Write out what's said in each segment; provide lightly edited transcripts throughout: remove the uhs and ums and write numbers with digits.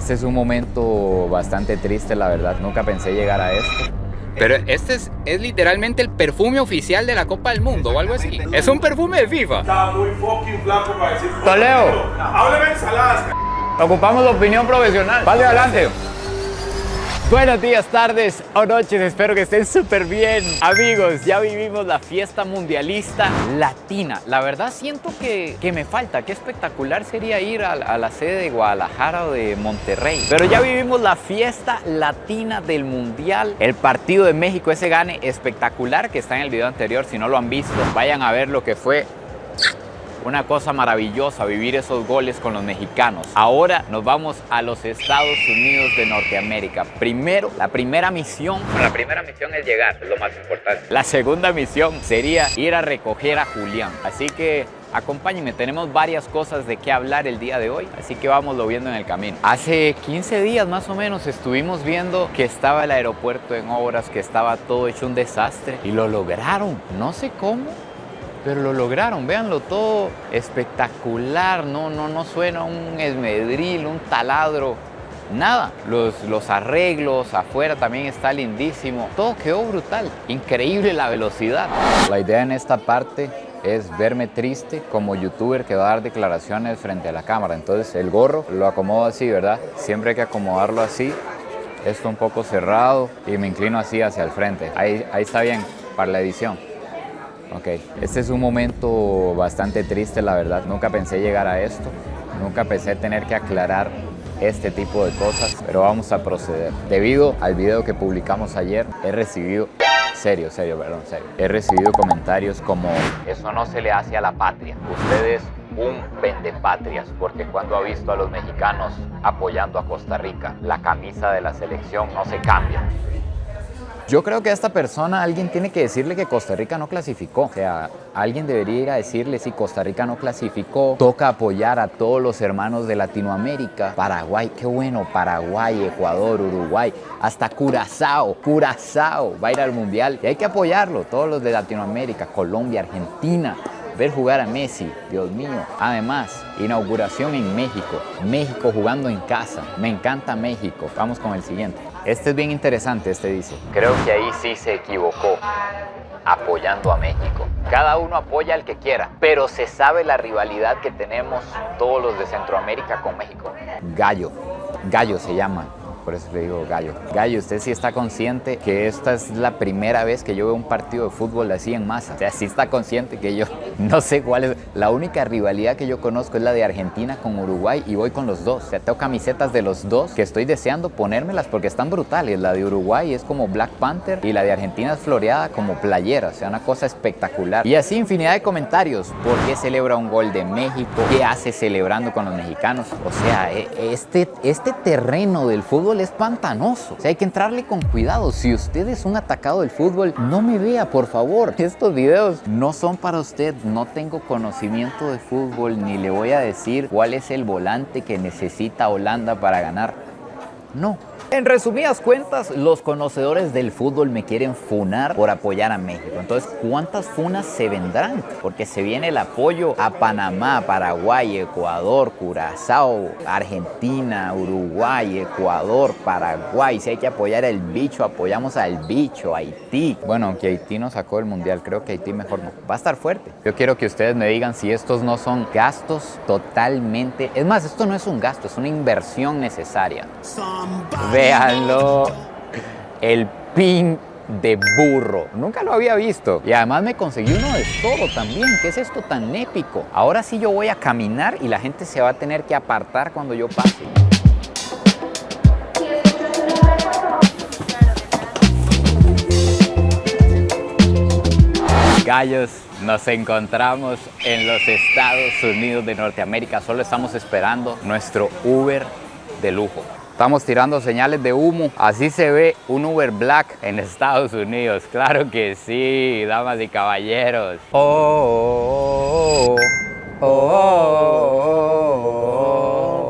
Este es un momento bastante triste, la verdad. Nunca pensé llegar a esto. Pero este es literalmente el perfume oficial de la Copa del Mundo o algo así. Es un perfume de FIFA. Estaba muy fucking blanco para decir. Toledo. Hábleme ensaladas. Ocupamos la opinión profesional. Vale, adelante. Buenos días, tardes o noches, espero que estén súper bien. Amigos, ya vivimos la fiesta mundialista latina. La verdad siento que me falta, qué espectacular sería ir a la sede de Guadalajara o de Monterrey. Pero ya vivimos la fiesta latina del mundial. El partido de México, ese gane espectacular que está en el video anterior. Si no lo han visto, vayan a ver lo que fue. Una cosa maravillosa vivir esos goles con los mexicanos. Ahora nos vamos a los Estados Unidos de Norteamérica. Primero, la primera misión es llegar, es lo más importante. La segunda misión sería ir a recoger a Julián. Así que acompáñenme, tenemos varias cosas de qué hablar el día de hoy, así que vámonos viendo en el camino. Hace 15 días más o menos estuvimos viendo que estaba el aeropuerto en obras, que estaba todo hecho un desastre y lo lograron, no sé cómo. Pero lo lograron, véanlo, todo espectacular, no suena un esmedril, un taladro, nada. Los arreglos, afuera también está lindísimo, todo quedó brutal, increíble la velocidad. La idea en esta parte es verme triste como youtuber que va a dar declaraciones frente a la cámara. Entonces el gorro lo acomodo así, ¿verdad? Siempre hay que acomodarlo así, esto un poco cerrado y me inclino así hacia el frente. Ahí está bien para la edición. Ok, este es un momento bastante triste, la verdad. Nunca pensé llegar a esto, nunca pensé tener que aclarar este tipo de cosas, pero vamos a proceder. Debido al video que publicamos ayer, he recibido, serio, he recibido comentarios como: eso no se le hace a la patria, usted es un vendepatrias, porque cuando ha visto a los mexicanos apoyando a Costa Rica, la camisa de la selección no se cambia. Yo creo que a esta persona alguien tiene que decirle que Costa Rica no clasificó. O sea, alguien debería ir a decirle: si Costa Rica no clasificó, toca apoyar a todos los hermanos de Latinoamérica. Paraguay, qué bueno, Paraguay, Ecuador, Uruguay, hasta Curazao va a ir al Mundial y hay que apoyarlo, todos los de Latinoamérica, Colombia, Argentina. Ver jugar a Messi, Dios mío. Además, inauguración en México. México jugando en casa. Me encanta México. Vamos con el siguiente. Este es bien interesante, este dice: creo que ahí sí se equivocó apoyando a México. Cada uno apoya al que quiera, pero se sabe la rivalidad que tenemos todos los de Centroamérica con México. Gallo se llama. Por eso le digo Gallo. Gallo, usted sí está consciente que esta es la primera vez que yo veo un partido de fútbol así en masa. O sea, sí está consciente que yo no sé cuál es. La única rivalidad que yo conozco es la de Argentina con Uruguay y voy con los dos. O sea, tengo camisetas de los dos que estoy deseando ponérmelas porque están brutales. La de Uruguay es como Black Panther y la de Argentina es floreada como playera. O sea, una cosa espectacular. Y así infinidad de comentarios. ¿Por qué celebra un gol de México? ¿Qué hace celebrando con los mexicanos? O sea, este terreno del fútbol es pantanoso, o sea, hay que entrarle con cuidado. Si usted es un atacado del fútbol, no me vea, por favor. Estos videos no son para usted. No tengo conocimiento de fútbol, ni le voy a decir cuál es el volante que necesita Holanda para ganar. No. En resumidas cuentas, los conocedores del fútbol me quieren funar por apoyar a México. Entonces, ¿cuántas funas se vendrán? Porque se viene el apoyo a Panamá, Paraguay, Ecuador, Curazao, Argentina, Uruguay, Ecuador, Paraguay. Si hay que apoyar al bicho, apoyamos al bicho, Haití. Bueno, aunque Haití no sacó el mundial, creo que Haití mejor no. Va a estar fuerte. Yo quiero que ustedes me digan si estos no son gastos totalmente. Es más, esto no es un gasto, es una inversión necesaria. Véanlo, el pin de burro, nunca lo había visto y además me conseguí uno de toro también. ¿Qué es esto tan épico? Ahora sí yo voy a caminar y la gente se va a tener que apartar cuando yo pase. Gallos, nos encontramos en los Estados Unidos de Norteamérica. Solo estamos esperando nuestro Uber de lujo. Estamos tirando señales de humo. Así se ve un Uber Black en Estados Unidos. Claro que sí, damas y caballeros. Oh, oh, oh,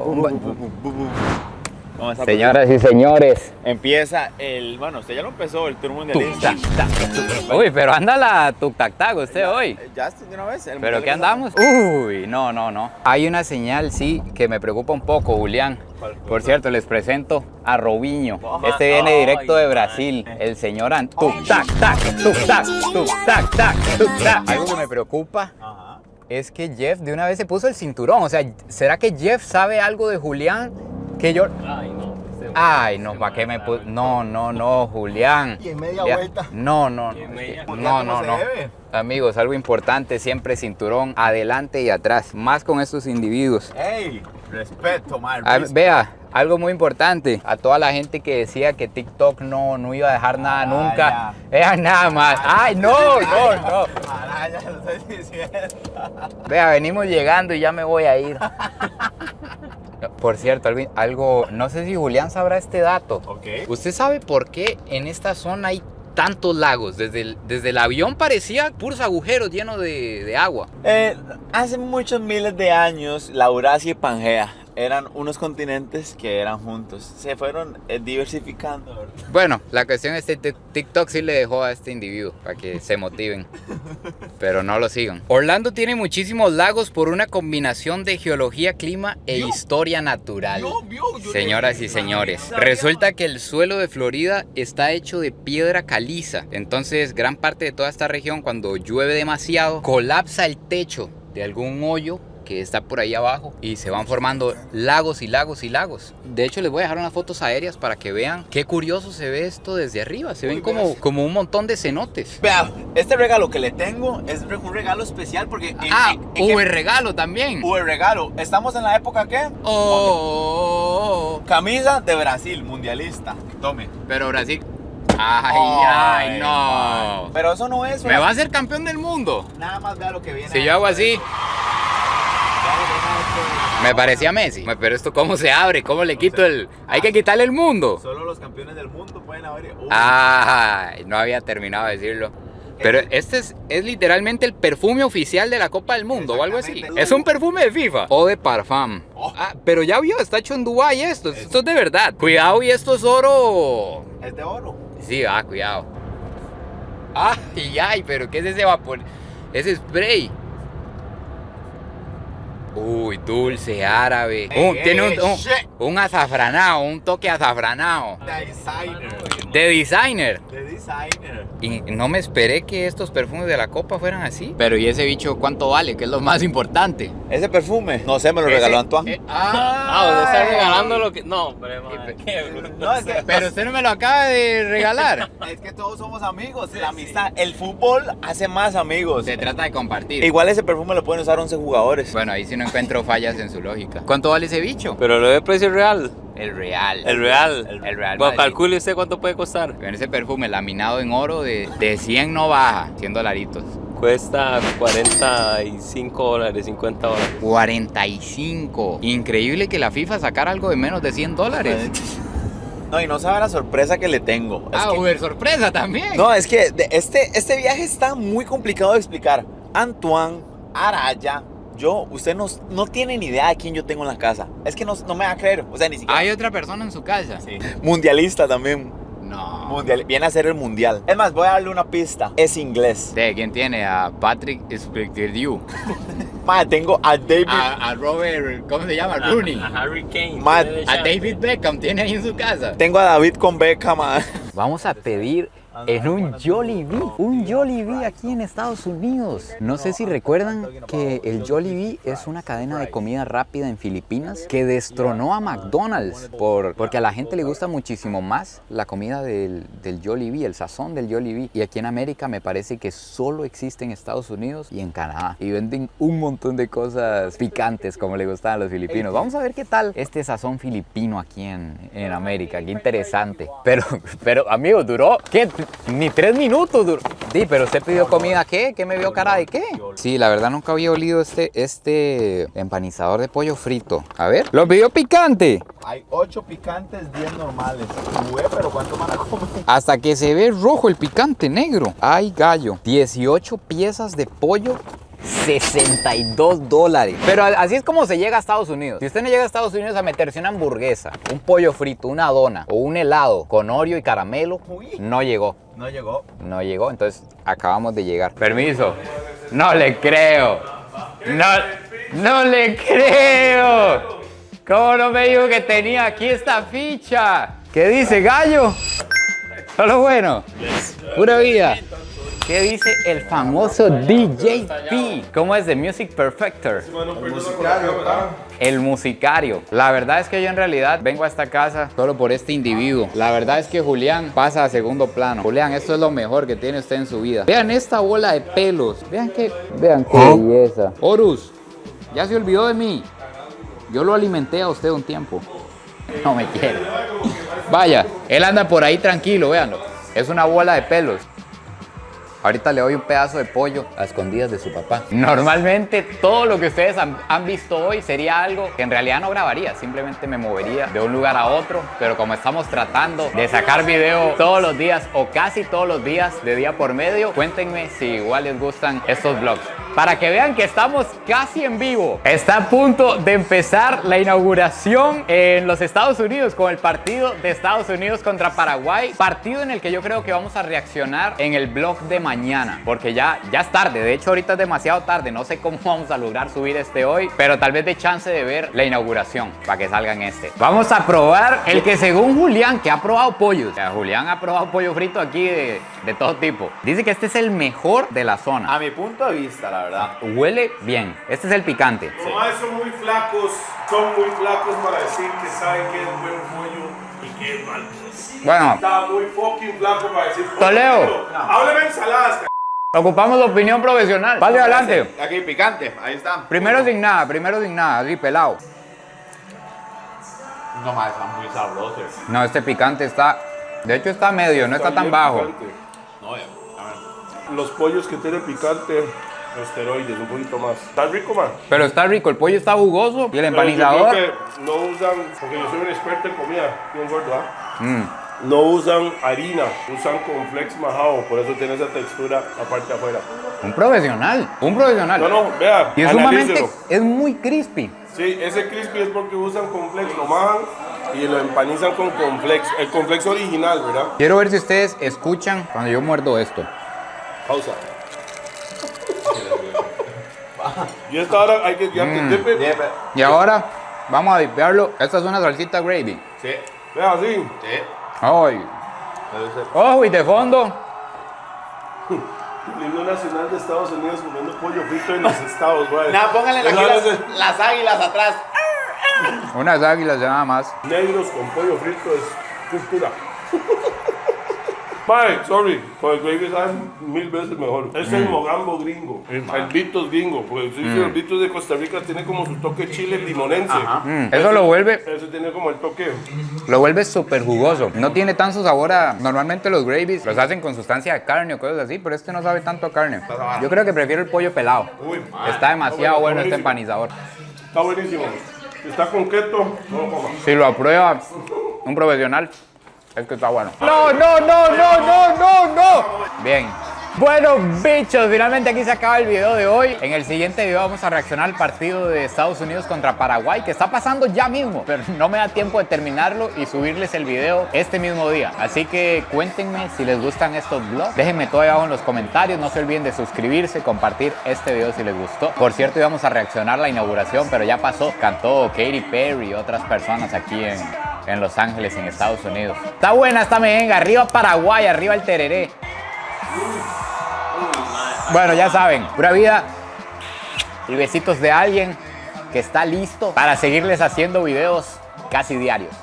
oh, oh, oh. con esa Señoras y señores. empieza el, bueno, usted ya lo empezó, el Tour Mundialista. Uy, pero anda la tuk-tac-tac usted hoy. Ya de una vez. el ¿Pero Mundial qué empezó. andamos? Uy, no. Hay una señal, sí, que me preocupa un poco, Julián. Por cierto, les presento a Robinho. Este viene directo de Brasil. El señor tuk-tac-tac, tuk-tac, tuk-tac-tac, tuk-tac. Algo que me preocupa es que Jeff de una vez se puso el cinturón. O sea, ¿será que Jeff sabe algo de Julián que yo...? Ay, no, ¿para qué me puse? No, Julián. Y en media Ya. vuelta. No. ¿Cómo se debe? Amigos, algo importante, siempre cinturón adelante y atrás. Más con estos individuos. ¡Ey! Respeto, man. Vea, algo muy importante. A toda la gente que decía que TikTok no iba a dejar nada nunca. Vean nada más. Ay, no. Ah, ya lo estoy diciendo. Vea, venimos llegando y ya me voy a ir. Por cierto, algo, no sé si Julián sabrá este dato. Ok. ¿Usted sabe por qué en esta zona hay tantos lagos? Desde el avión parecía puros agujeros llenos de agua. Hace muchos miles de años, la Eurasia y Pangea eran unos continentes que eran juntos. Se fueron diversificando, ¿verdad? Bueno, la cuestión es que TikTok sí le dejó a este individuo para que se motiven, pero no lo sigan. Orlando tiene muchísimos lagos por una combinación de geología, clima e historia natural. Señoras y señores, resulta que el suelo de Florida está hecho de piedra caliza. Entonces, gran parte de toda esta región, cuando llueve demasiado, colapsa el techo de algún hoyo que está por ahí abajo y se van formando lagos y lagos y lagos. De hecho, les voy a dejar unas fotos aéreas para que vean qué curioso se ve esto desde arriba. Se ven como un montón de cenotes. Vea, este regalo que le tengo es un regalo especial porque... Hubo el regalo también. Hubo el regalo. ¿Estamos en la época qué? Oh. Camisa de Brasil, mundialista. Tome. Pero Brasil... Ay, no. Man. Pero eso no es... Me va a hacer campeón del mundo. Nada más vea lo que viene. Si yo hago así... Me parecía Messi. Pero esto, ¿cómo se abre? ¿Cómo le quito el...? Hay que quitarle el mundo. Solo los campeones del mundo pueden abrir. Ay, no había terminado de decirlo. Pero este es literalmente el perfume oficial de la Copa del Mundo o algo así. Es un perfume de FIFA o de Parfum. Pero ya vio, está hecho en Dubái esto. Esto es de verdad. Cuidado, y esto es oro. Es de oro. Sí, cuidado. Ay, pero ¿qué es ese vapor? Ese spray. Uy, dulce árabe. Tiene un azafranado, un toque azafranado. De designer. Y no me esperé que estos perfumes de la Copa fueran así. Pero ¿y ese bicho cuánto vale? Que es lo más importante. Ese perfume, no sé, me lo regaló Antoine. usted está regalando lo que... No, pero No, es que... Pero usted no me lo acaba de regalar. Es que todos somos amigos, la amistad. El fútbol hace más amigos. Se trata de compartir. Igual ese perfume lo pueden usar 11 jugadores. Bueno, ahí sí no encuentro fallas en su lógica. ¿Cuánto vale ese bicho? Pero lo de precio real. El real. El real. El real. Bueno, Madrid. calcule usted cuánto puede costar. Con ese perfume laminado en oro de 100 no baja, 100 dolaritos. Cuesta $45, $50. 45. Increíble que la FIFA sacara algo de menos de 100 dólares. No, y no sabe la sorpresa que le tengo. Es que- Uber sorpresa también. No, es que este viaje está muy complicado de explicar. Antoine, Araya, usted no tiene ni idea de quién yo tengo en la casa. Es que no me va a creer. O sea, ni siquiera. Hay otra persona en su casa. Sí. Mundialista también. No. Viene a hacer el mundial. Es más, voy a darle una pista. Es inglés. ¿De quién tiene? A Patrick Spectordew. Madre, tengo a David. A Robert, ¿cómo se llama? Rooney. A Harry Kane. A David Beckham tiene ahí en su casa. Tengo a David con Beckham. Vamos a pedir en un Jollibee, un Jollibee aquí en Estados Unidos. No sé si recuerdan que el Jollibee es una cadena de comida rápida en Filipinas que destronó a McDonald's porque a la gente le gusta muchísimo más la comida del Jollibee, el sazón del Jollibee. Y aquí en América me parece que solo existe en Estados Unidos y en Canadá. Y venden un montón de cosas picantes como le gustan a los filipinos. Vamos a ver qué tal este sazón filipino aquí en América. Qué interesante. Pero amigo, duró, ¿qué? Ni 3 minutos duró. Sí, pero usted pidió comida, ¿qué? ¿Qué me vio cara de qué? Sí, la verdad nunca había olido este empanizador de pollo frito. A ver, ¿lo pidió picante? Hay 8 picantes, 10 normales. Pero ¿cuánto van a comer? Hasta que se ve rojo el picante negro. Ay, gallo. 18 piezas de pollo $62. Pero así es como se llega a Estados Unidos. Si usted no llega a Estados Unidos a meterse una hamburguesa, un pollo frito, una dona o un helado con Oreo y caramelo, no llegó. No llegó. No llegó, entonces acabamos de llegar. Permiso. No le creo. No le creo. ¿Cómo no me dijo que tenía aquí esta ficha? ¿Qué dice, gallo? Solo bueno. Pura vida. ¿Qué dice el famoso DJP? ¿Cómo es? The Music Perfector. El musicario. La verdad es que yo en realidad vengo a esta casa solo por este individuo. La verdad es que Julián pasa a segundo plano. Julián, esto es lo mejor que tiene usted en su vida. Vean esta bola de pelos. Vean qué belleza. Horus, ya se olvidó de mí. Yo lo alimenté a usted un tiempo. No me quiere. Vaya, él anda por ahí tranquilo, véanlo. Es una bola de pelos. Ahorita le doy un pedazo de pollo a escondidas de su papá. Normalmente todo lo que ustedes han visto hoy sería algo que en realidad no grabaría. Simplemente me movería de un lugar a otro. Pero como estamos tratando de sacar video todos los días o casi todos los días de día por medio, cuéntenme si igual les gustan estos vlogs. Para que vean que estamos casi en vivo. Está a punto de empezar la inauguración en los Estados Unidos con el partido de Estados Unidos contra Paraguay. Partido en el que yo creo que vamos a reaccionar en el vlog de mañana. Porque ya es tarde. De hecho, ahorita es demasiado tarde. No sé cómo vamos a lograr subir este hoy. Pero tal vez dé chance de ver la inauguración para que salgan este. Vamos a probar el que según Julián, que ha probado pollos. O sea, Julián ha probado pollo frito aquí de todo tipo. Dice que este es el mejor de la zona. A mi punto de vista, la verdad. Huele bien. Este es el picante. Los maes son muy flacos para decir que saben que es buen pollo y que es mal. Bueno, Está muy fucking flaco para decir pollo. Toledo. Hábleme ensaladas, ocupamos opinión profesional. Vale, adelante. Aquí, picante. Ahí está. Primero sin nada, así pelado. No más, está muy sabroso. No, este picante está... De hecho está medio, no está tan bajo. No, ya. A ver. Los pollos que tienen picante, esteroides, un poquito más. ¿Está rico, man? Pero está rico, el pollo está jugoso y el empanizador... Yo creo que no usan, porque yo soy un experto en comida, bien gordo, ¿ah? No usan harina, usan cornflakes majado, por eso tiene esa textura la parte de afuera. Un profesional. No, vea, Y es sumamente... analícelo. Es muy crispy. Sí, ese crispy es porque usan cornflakes, lo majan y lo empanizan con cornflakes. El cornflakes original, ¿verdad? Quiero ver si ustedes escuchan cuando yo muerdo esto. Pausa. Y esta hora hay que... Y ahora vamos a dipearlo. Esta es una salsita gravy. Sí. Vea, así. Sí. Ay. Ojo, y de fondo. El himno nacional de Estados Unidos comiendo pollo frito en los estados, güey. Nada, pónganle aquí las águilas atrás. Unas águilas nada más. Negros con pollo frito es cultura. Mae, sorry, con el gravy saben 1000 veces mejor. Es el mogambo gringo, el Vitos gringo, porque el Vitos de Costa Rica tiene como su toque chile limonense. Eso lo vuelve... Eso tiene como el toque. Lo vuelve súper jugoso. No tiene tanto sabor a... Normalmente los gravies los hacen con sustancia de carne o cosas así, pero este no sabe tanto a carne. Yo creo que prefiero el pollo pelado. Uy, Está demasiado bueno este buenísimo. empanizador. Está buenísimo. Si está con keto, no lo coma. Si lo aprueba un profesional, es que está bueno. No. Bien. Bueno, bichos, finalmente aquí se acaba el video de hoy. En el siguiente video vamos a reaccionar al partido de Estados Unidos contra Paraguay, que está pasando ya mismo, pero no me da tiempo de terminarlo y subirles el video este mismo día. Así que cuéntenme si les gustan estos vlogs. Déjenme todo ahí abajo en los comentarios. No se olviden de suscribirse, compartir este video si les gustó. Por cierto, íbamos a reaccionar a la inauguración, pero ya pasó. Cantó Katy Perry y otras personas aquí en Los Ángeles, en Estados Unidos. Está buena esta merenga. Arriba Paraguay, arriba el tereré. Bueno, ya saben, pura vida y besitos de alguien que está listo para seguirles haciendo videos casi diarios.